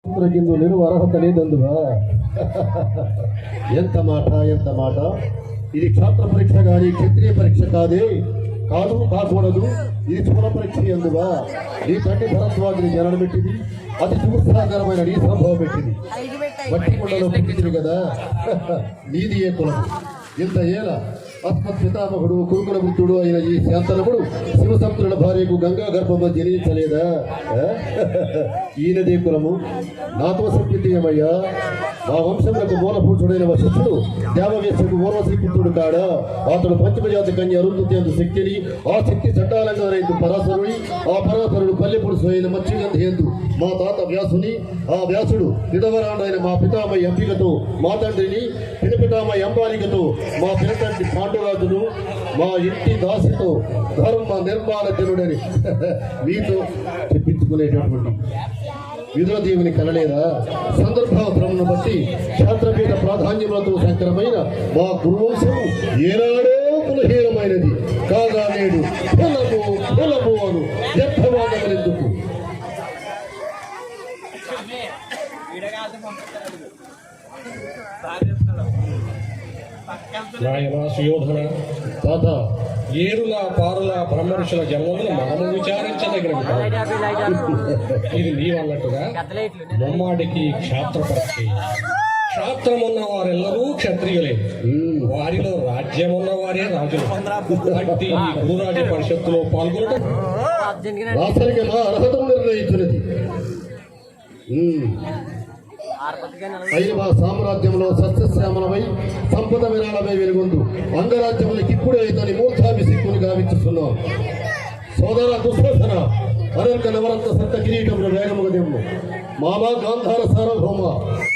నేను అర్హత లేదందువా? ఎంత మాట. ఇది క్షాత్ర పరీక్ష కానీ క్షత్రియ పరీక్ష కాకూడదు. ఇది స్థూల పరీక్ష ఎందువా? నీ తండ్రి భరద్వాజుని జననం పెట్టింది, అతి చూసాకరమైన నీ సంభవం పెట్టింది. మట్టి కుండలో పుట్టింది కదా, నీది ఏ కులం? ఇంత ఏల అస్మత్ పితామహుడు కురుకుల వృద్ధుడు అయిన ఈ శాంతనముడు శివసముద్రుల భార్యకు గంగా గర్భంలో జనించలేదా? ఈయనదే కులము. నాతో చెప్పింది ఏమయ్యా? మా వంశములకు మూలభూషుడైన వశిష్ఠుడు దేవవేశకు ఊర్వశీపుత్రుడు కాడా? అతడు పంచమజాతి కన్య అరుంధతి అందు శక్తిని, ఆ శక్తి చండాలంగా రైతు పరాశరుని, ఆ పరాశరుడు పల్లెపురుషు అయిన మత్స్యగంధేందు మా తాత వ్యాసుని, ఆ వ్యాసుడు విధవరాండైన మా పితామయ్య ఎంపికతో మా తండ్రిని, పినపితామయ్య అంబాలికతో మా పినతండ్రి పాండురాజును, మా ఇంటి దాసితో ధర్మ నిర్మాణ జనుడని మీతో చెప్పించుకునేటటువంటి విదురదేవుని కనలేదా? సందర్భావసరమును బట్టి క్షేత్రపీఠ ప్రాధాన్యములతో సంకరమైన మా గురువంశం ఏనాడో కులహీనమైనది కాగా నేడు కులము అను వ్యర్థవాదములెందుకు? నాయన సుయోధన తాత, ఏరుల పారుల బ్రహ్మఋషుల జన్మమును మనము విచారించదగినది కాదు. ఇది నీవన్నట్టుగా ముమ్మాడికి క్షాత్ర పరీక్ష. క్షాత్రమున్న వారెల్లరూ క్షత్రియులే, వారిలో రాజ్యమున్న వారే రాజులు. అట్టి గురురాజ పరిషత్తులో పాల్గొనడం రాసరిక మా అర్హతను నిర్ణయించినది. అయిన మా సామ్రాజ్యంలో సస్యశ్యామలమై సంపద విరాళమై వెలుగొందు అంగరాజ్యములకి ఇప్పుడే ఇతని మూర్ధాభిషిక్కుని గావించుతున్నాం. సోదర దుశ్శాసన అనంత నవరంత సత్త కిరీటములు వేగముగ దెమ్ము. మామా గాంధార సార్వభౌమ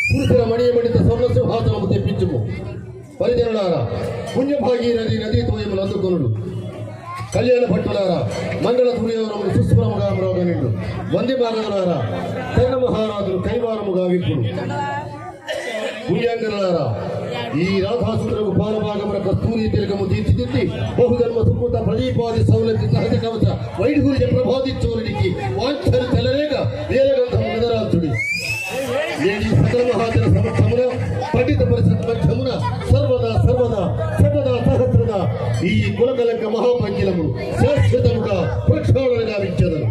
పురుషుల మణియమణిత స్వర్ణ సింహాసనము తెప్పించుము. పరిజనులారా, పుణ్యభాగీరథి నదీ తోయములు అందుకొనుడు. కళ్యాణ భట్టులారా, మంగళ సూర్యవరములు సుస్వరముగా మ్రోగనిండు. వంది భాగములారా, తెన్న మహారాజులు కైవారముగా విప్పుడు. పుణ్యాంగనులారా, ఈ రాధాసులకు పాలభాగమున కస్తూరి తిలకము తీర్చిదిద్ది బహుజన్మ సుకృత ప్రదీపాది సౌలభ్య సహజ కవచ వైఢూర్య ప్రభాదిత్యోనికి వాంఛలు తెల్లరేక వీరగంధము విదరాల్చుడి. నేటి సకల మహాజన సమక్షమున పండిత పరిషత్ మధ్యమున సర్వదా సహస్రద ఈ కులకలంక మహాపంకిలము శాశ్వతముగా ప్రక్షాళనగా విచ్చదను.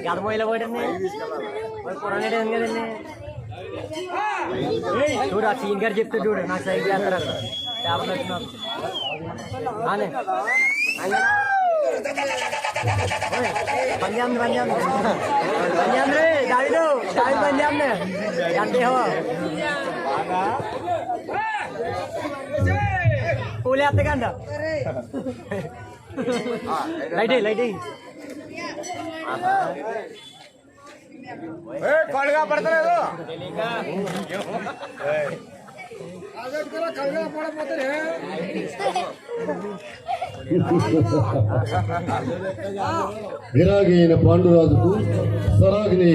గదమోయిలో పోయింది పురాణేది కదండి. చూడు ఆ సీన్ గారు చెప్తే చూడు నాకు సైడ్ చేస్తారు అక్కడ చేపలు వచ్చినారు. పంజాబ్ రే దావిడు పంజాబ్ నే जानते हो పూలే అత్తకండ లైటింగ్ కళ్ళుగా పడతలేదు. విరాగి అయిన పాండురాజుకు సరాగిని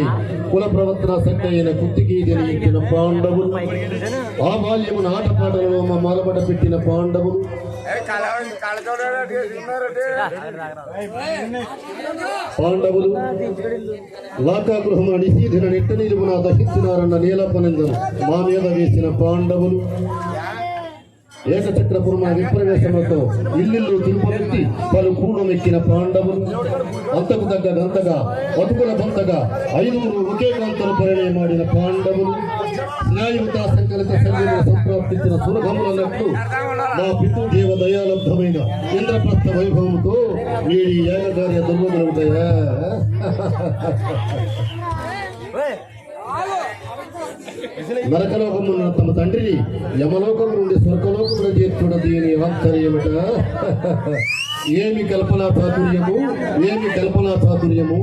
కుల ప్రవర్తన శక్తి అయిన కుత్తికి జనించిన పాండవులు, ఆ బాల్యమున ఆటపాటలలో మాలబడ పెట్టిన పాండవులు, లాకాగృహమున నిషీధిన నిట్ట నిలువున దహించినారన్న నీలపనిందను మా మీద వేసిన పాండవులు, ఏకచక్రపురమున విప్రవేశములతో ఇల్లు తిరుపతి పలు కూడమెక్కిన పాండవులు, అంతకు తగ్గ గంతగా బతుకుల బంతగా 5 ఒకే కాంతలు పరిణయమాడిన పాండవులు, న్యాయయుత సంకలిత సంఘముల సంప్రాప్తించిన సులభములన్నట్లు మా పితృదేవ దయాలబ్ధమైన ఇంద్రప్రస్థ వైభవముతో నేడి యాగకార్య దుర్గములవుతాయా? నరకలోకమున్న తమ తండ్రిని యమలోకం నుండి స్వర్గలోకమున చేర్చుడ దీని ఆశ్చర్యమట. ఏమి కల్పనా చాతుర్యము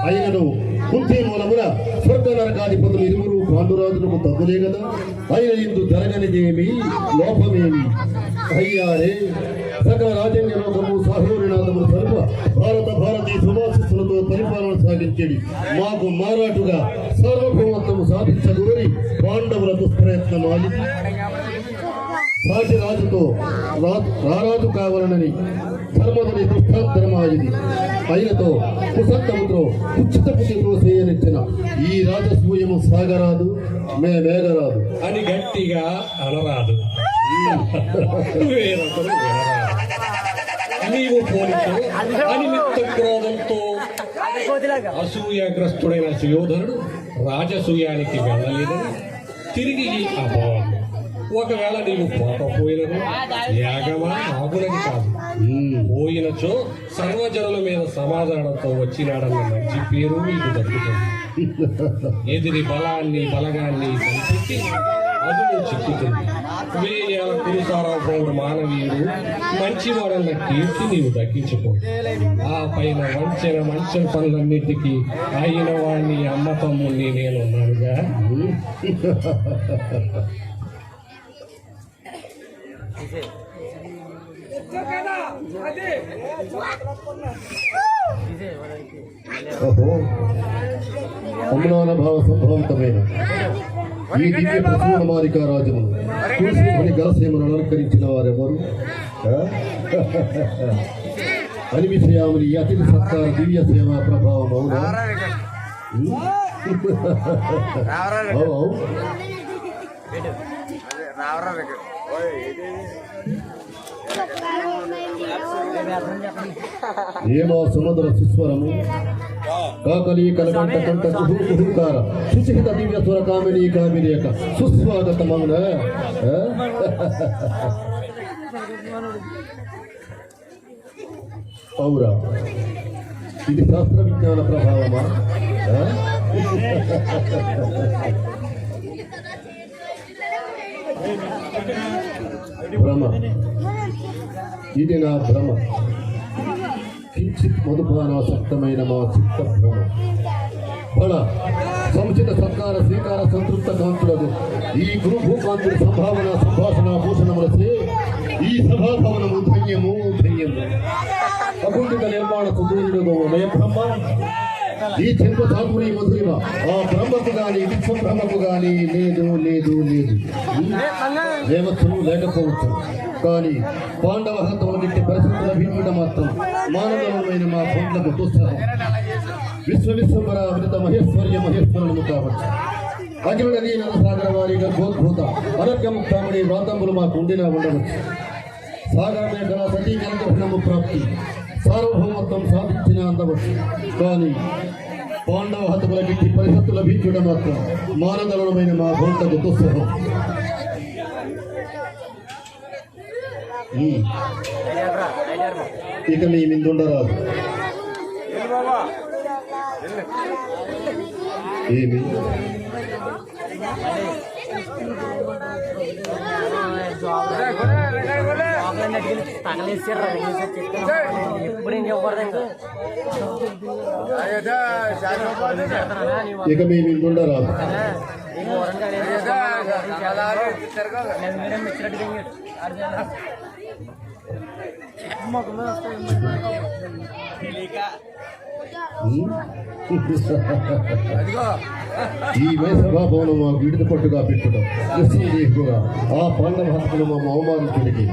అయినను కుంతి మూలమున స్వర్గ నరకాధిపతులు ఇరువురు పాండురాజులకు తగ్గులే కదా. అయిన ఇందు జరగనిదేమి లోపమేమి? అయ్యారే సకల రాజ్యాంగ లోకము సహోరినాథములు సర్వ భారతీయ సుభాషిస్తులతో పరిపాలన సాగించేది మాకు మారాటుగా సార్వభౌమత్వము సాధించగోరి పాండవుల దుష్ప్రయత్నం ఆగి సాటి రాజుతో రారాజు కావాలనని ధర్మదుని దుష్టాంతరమాయింది అయినతో కుసంతముతో ఉచిత బుద్ధితో చేయనిచ్చిన ఈ రాజసూయము సాగరాదు మేఘరాదు అని గట్టిగా అనరాదు. వేరొకరు వినరాదు. నీవు పోలితో అనిమిత్త క్రోధంతో అసూయాగ్రస్తుడైన సుయోధనుడు రాజసూయానికి వెళ్ళలేదని తిరిగి అభావం. ఒకవేళ నీవు పోకపోయినను యాగమా ఆగునది కాదు. పోయినచో సర్వజనుల మీద సమాధానంతో వచ్చినాడన్న మంచి పేరు నీకు దక్కుతుంది. ఎదిరి బలగాన్ని కల్పించి అదును చిక్కుతుంది. 1000 ఏళ్ల కురుసారావు మానవీయుడు మంచివాడన్న కీర్తి నీవు దక్కించుకో. ఆ పైన మంచిన పనులన్నిటికీ అయిన వాడిని అమ్మ తమ్ముణ్ణి నేనున్నానుగా. అమ్లానభావ సంభావితమైన ఈ దివ్య ప్రసూన మారికా రాజమును తులసి గలసేమను అలంకరించిన వారెవరు? అని విషయాముని అతిథి సత్కార దివ్య సేవా ప్రభావం అవునా? ఏమో సుమధుర సుస్వరము కాకలి కలకంట కంట కుహుకార సుచిహిత దివ్య స్వర కామిని కామిరేక సుస్వాగతమౌన. ఔరా ఇది శాస్త్ర విజ్ఞాన ప్రభావమా? భ్రమ, ఇది నా భ్రమ. కించిత్ మధుపానాసక్తమైన మా చిత్త భ్రమ. బల సముచిత సత్కార శ్రీకార సంతృప్త కాంతులకు ఈ గురు భూకాంతుడి సంభావన సంభాషణ భూషణములచే ఈ సభాభవనము ధన్యము ధన్యము. అకుంఠిత నిర్మాణ సుదూరుడు మయ బ్రహ్మ ఈ చెంప ధాతుని మధురిమ ఆ బ్రహ్మకు గాని విశ్వ బ్రహ్మకు గాని లేదు లేదు లేదు. దేవత్వం లేకపోవచ్చు కానీ పాండవ హతముల గిట్టి పరిస్థితుల భీముడ మాత్రం మానవమైన మా పొండ్లకు దుస్సహం. విశ్వవిశ్వంబర అమృత మహేశ్వరులను కావచ్చు. అఖిల నదీ నరసాగర వారి గర్భోద్భూత అనర్గముక్తామని వ్రాతంబులు మాకు ఉండినా ఉండవచ్చు. సాగర మేఘన సతీకరణము ప్రాప్తి సార్వభౌమత్వం సాధించిన అందవచ్చు. కానీ పాండవ హతముల గిట్టి పరిస్థితుల భీముడ మాత్రం మానదలమైన మా పొండ్లకు దుస్సహం. ఇక నీ మిందుండరాదు. ఏమి ఇక మీ మిందుండరాదు. ఈ సభాభవనం మాకు విడిది పట్టుగా పెట్టుడం నిస్సందేహంగా ఆ పాండవ హక్కులు మా అవమానించడానికి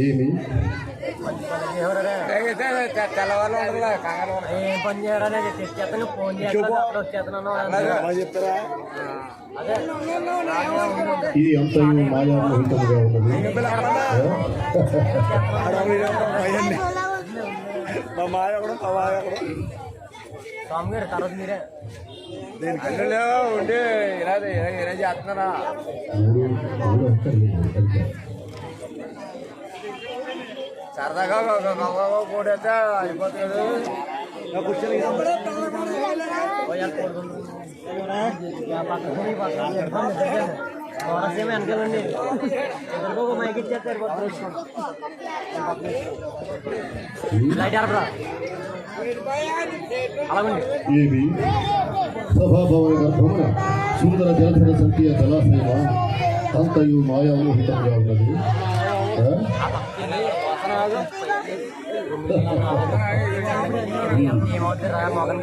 ఏమి ఏం పని చేయరా తెచ్చేస్తాను ఫోన్ చేస్తాను. ఇది అంతయు మాయామోహితముగా ఉన్నది. స్వామి గారు తర్వాత మీరే ఉండి ఇలా చేస్తున్నారా? సరదాగా కూడైతే అయిపోతుంది. కూర్చొని వెనకాలండి మైక్ ఇచ్చేస్తారు. లైట్ ఆడరా అలాగండి. ఏమి సభాభవన గర్భమున సుందర జలధర సంఖ్య జలాశయమా అంతయు మాయామోహితంగా ఉన్నది.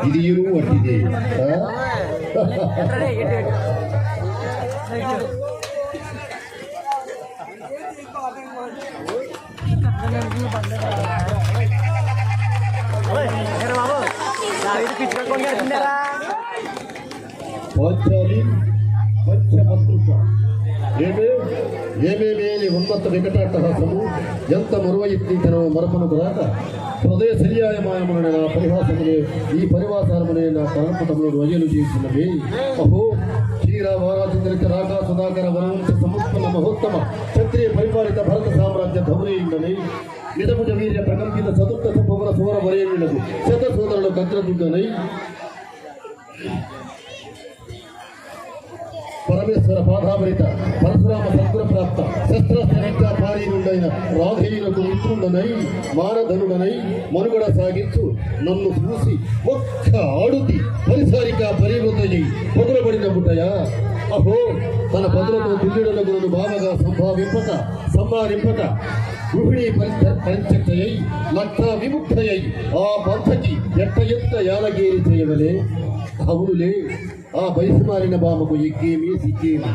ఇది ఇరువు అట్టిది పాంచాలి పంచపత్రుక ఏమేమేని ఉన్నత వికటాట్టహాసము ఎంత మరువయత్నించనో మరపనకు రాక హృదయ శల్యాయమాయమున నా పరిహాసమునే ఈ పరివాసారమునే నా కరంపటములు వయలు చేసినవి అహో క్షీరావారాచంద్రిక రాకా సుధాకర వరవంశ సముత్పన్న మహోత్తమ క్షత్రియ పరిపాలిత భరత సామ్రాజ్య ధమునీయుండని నిజముజ వీర్య ప్రకంపిత చతుర్థ పవన సువర వరేణులకు శత సోదరులకు అగ్రదుండనై పరమేశ్వర పాదామరిత పరశురామ సద్గుణ ప్రాప్త శస్త్రస్త్ర పారీనుడైన రాధేయులకు మిత్రుడనై మానధనుడనై మనుగడ సాగించు నన్ను చూసి ఒక్క ఆడుతి పరిసారిక పరివృతయ్యి పొగలబడిన బుట్టయా అహో తన పదులతో తుల్యుడల గురుడు బావగా సంహారింపక గృహిణి పరిచక్తయ్యి లక్ష విముక్తయ్యి ఆ పంథకి ఎట్ట యాలగేరి చేయవలే అవునులే ఆ వయసు మారిన బామకు ఎక్కేమి సిక్కేమి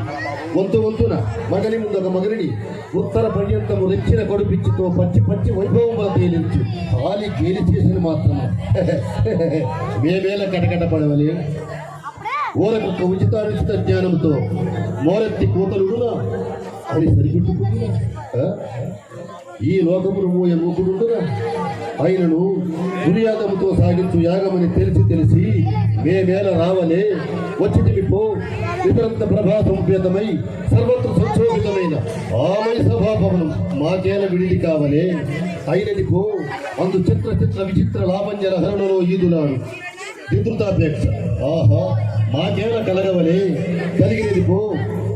వంతున మగని ముందొక మగనిని ఉత్తర పర్యంతము రెచ్చిన కడుపిచ్చితో పచ్చి వైభవముల తేలించు ఖాళీ గేలి చేసిన మాత్రమే మేమేల కటకట పడవలే ఊరకొక్క ఉచిత జ్ఞానంతో మోరెత్తి కూతలుడునా అని సరిపెట్టుకుంటున్నా ఈ లోకమును మూయ మూకుడుండునా ఆయనను దుర్యాగముతో సాగించు యాగమని తెలిసి మేమేల రావలే వచ్చిటివి పో ఇతరంత ప్రభా సంపేతమై సర్వత్ర సంశోభితమైన ఆమయ సభాభవనం మాకేల విడిది కావలే అయినది పో అందు చిత్ర విచిత్ర లాభంజన హరణలో ఈదులాడు దిద్రుతాపేక్ష ఆహా మాకేల కలగవలే కలిగినది పో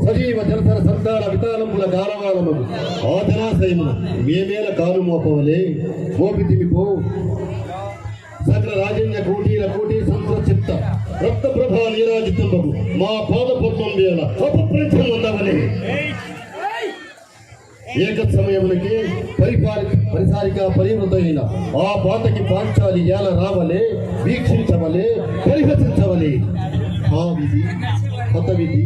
సజీవ జలధర సంతాన వితాళంబుల గారవాలము ఆ జలాశయమును మేమేల కాలు మోపవలే మోపితిమి పో సకల రాజన్య కోటి సంతృప్త రక్త ప్రభా నీరాజితంబు మా పాద పద్మం వేళ అపప్రచం అందవలే ఏక సమయమునకి పరిసారిక పరివృతైన ఆ పాతకి పాంచాలి ఏల రావలే వీక్షించవలే పరిహసించవలే ఆ విధి హతవిధి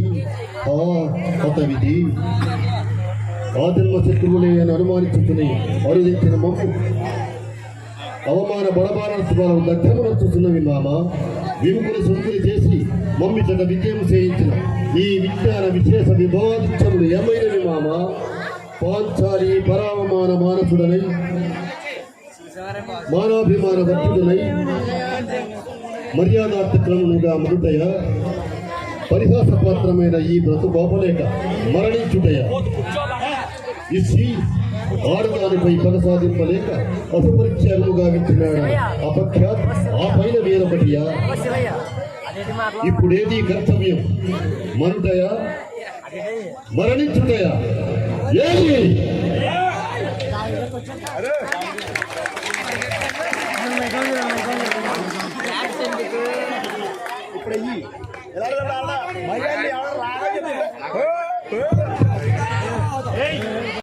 ఆ జన్మ శత్రువులే అని అనుమానించుకుని అరుదించిన మమ్ము అవమాన బడబారత్వాలను దగ్ధమునొచ్చుతున్నవి మామ విముకుని సుంకుని చేసి మమ్మి చెడ్డ విజయం చేయించిన ఈ విజ్ఞాన విశేష విభవాదిత్యములు ఏమైనవి మామ పాంచాలి పరావమాన మానసుడనై మానాభిమాన వర్తుడనై మర్యాదార్థక్రమునుగా మరుటయ పరిహాసపాత్రమైన ఈ బ్రతు బాపలేక మరణించుటయ ఇసి ఆడదానిపై కొనసాగింపలేక అసపరిచయాలుగా వింటున్నాడు అపఖ్యాత్ ఆ పైన వేరొకటియా ఇప్పుడేది కర్తవ్యం మరుటయా మరణించుటయా ఏది ఇప్పుడు